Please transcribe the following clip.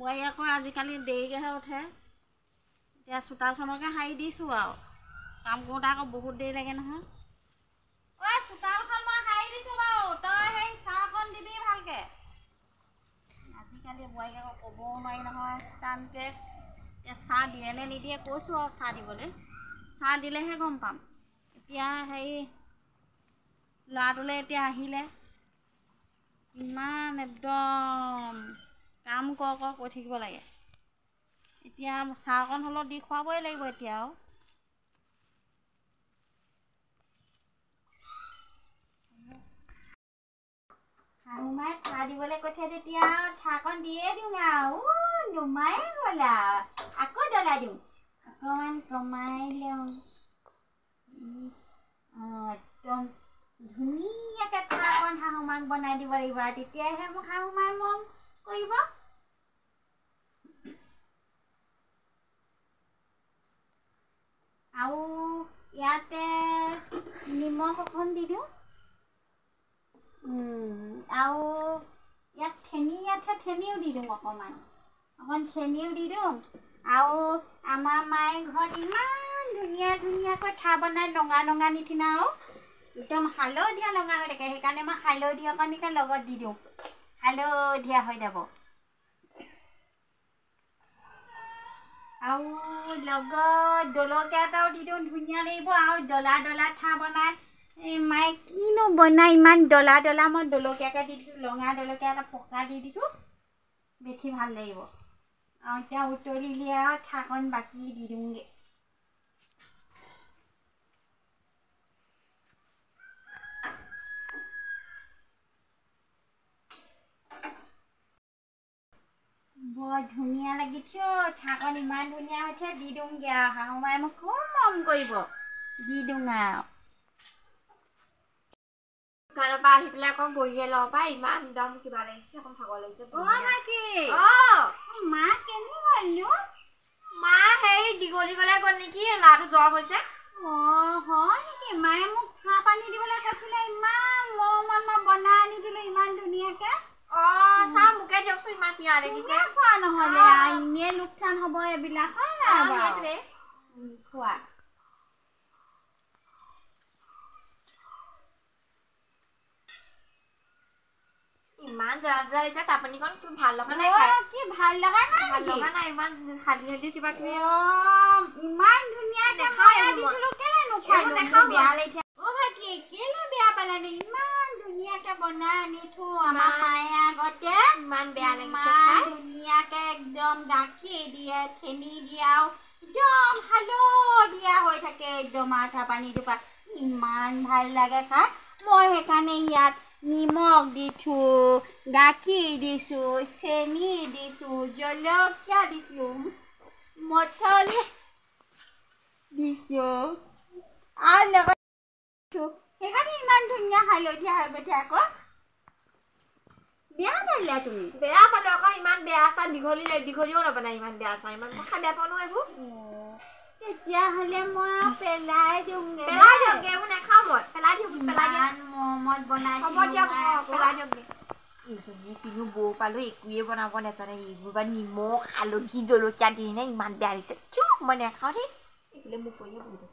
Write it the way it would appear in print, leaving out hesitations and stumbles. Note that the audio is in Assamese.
বোৱাৰী আকৌ আজিকালি দেৰিকৈহে উঠে। এতিয়া চোতালখনকে সাৰি দিছোঁ আৰু কাম কৰোঁতে আকৌ বহুত দেৰি লাগে নহয়। ঐ চোতালখন মই সাৰি দিছোঁ বাৰু, তই সেই চাহকণ দিবি ভালকৈ। আজিকালি বোৱাৰীক আকৌ ক'বও নোৱাৰি নহয় টানকৈ। এতিয়া চাহ দিয়ে নে নিদিয়ে কৈছোঁ আৰু চাহ দিবলৈ। চাহ দিলেহে গম পাম। এতিয়া হেৰি ল'ৰাটোলৈ এতিয়া আহিলে ইমান একদম কাম কৰ কৈ থাকিব লাগে। এতিয়া চাহ অকণ হ'লেও দি খুৱাবই লাগিব এতিয়া আৰু। শাহুমাই ঠাহ দিবলৈ কৈছে তেতিয়া ঠাহকণ দিয়ে দিওঁ আৰু নুমাই গ'ল আৰু আকৌ জ্বলাই দিওঁ অকণমান কমাই লওঁ। একদম ধুনীয়াকৈ ঠাহকণ শাহুমাক বনাই দিব লাগিব আৰু তেতিয়াহে মোক শাহুমাই মৰম কৰিব। আৰু ইয়াতে নিমখ অকণ দি দিওঁ। আৰু ইয়াত থেনিও দি দিওঁ অকণমান থেনিও দি দিওঁ। আৰু আমাৰ মায়ে ঘৰত ইমান ধুনীয়াকৈ ঠাহ বনাই নঙা নিচিনা আৰু একদম হালধীয়া ৰঙা হৈ থাকে। সেইকাৰণে মই হালধি অকণকে লগত দি দিওঁ, হালধীয়া হৈ যাব। আৰু লগত জলকীয়া এটাও দি দিওঁ, ধুনীয়া লাগিব। আৰু ডলা ঠাহ বনাই মায়ে কিনো বনাই ইমান ডলা মই জলকীয়াকৈ দি দিছোঁ, ৰঙা জলকীয়া এটা পকা দি দিছোঁ, বেছি ভাল লাগিব। আৰু এতিয়া উতলিলে আৰু ঠাহকণ বাকী দি দিওঁগৈ। বৰ ধুনীয়া লাগিছে ঠাহকণ ইমান ধুনীয়া হৈছে। দি দিওঁগৈ আৰু শাহুমাই মোক খুব মৰম কৰিব। দি দিওঁ আৰু দোকানৰ পৰা আহি পেলাই আকৌ বহিয়ে লওঁ পাই, ইমান একদম কিবা লাগিছে, অকণ ভাগৰ লাগিছে। মা কেনি গ'লনো? মা সেই দীঘলীলৈ গ'ল নেকি, ল'ৰাটো জ্বৰ হৈছে। হয় নেকি? মায়ে মোক চাহ পানী দিবলৈ কৈছিলে, ইমান মৰমত মই বনাই আনি দিলোঁ ইমান ধুনীয়াকৈ। চাহ মোকে দিয়কচোন, ইমান পিয়াহ লাগিছে। খোৱা নহ'লে এনেই লোকচান হ'ব এইবিলাক, হয় নাই বাৰু? খোৱা ইমান জ্বলা লাগিছে, চাহপানীকণ ভাল লগা নাই খাই। কি ভাল লগা নাই? ভাল লগা নাই, ইমান হালধি কিবা কিবি। ইমান ধুনীয়াকৈ দিছিলোঁ, কেলে নোখোৱালো? বেয়া লাগিছে। ভাইটি কেলে বেয়া পালানো? ইমান ধুনীয়াকৈ বনাই আনি থওঁ আমাৰ মায়ে আগতে। ইমান বেয়া লাগিছে ইমান ধুনীয়াকৈ একদম গাখীৰ দিয়ে, চেনি দিয়ে আৰু একদম হালধীয়া হৈ থাকে একদম চাহ পানীটোপা। ইমান ভাল লাগে খাই। মই সেইকাৰণে ইয়াত নিমখ দিছোঁ, গাখীৰ দিছোঁ, চেনি দিছোঁ, জলকীয়া দিছোঁ, মছলা দিছোঁ আৰু লগত সেইকাৰণে ইমান ধুনীয়া হালধীয়া হৈ গৈছে আকৌ। বেয়া পালা তুমি? বেয়া পালো আকৌ, ইমান বেয়া চাহ দীঘলীও নবনাই, ইমান বেয়া চাহ। ইমান খাই বেয়া পাওঁ নহয় এইবোৰ। তেতিয়াহ'লে মই পেলাই দিওঁগে। এইবোৰ নাখাওঁ মই, পেলাই দিওঁ। মৰমত বনাই হ'ব দিয়ক, পেলাই দিয়ক। এইজনী কিনো বৌ পালো, একোৱে বনাব নাজানে। এইবোৰ বা নিমখ হালধি জলকীয়া দি নে ইমান বেয়া লাগিছে। মই নাখাওঁ দেই। এইফালে মোক কৰিয়ে বহি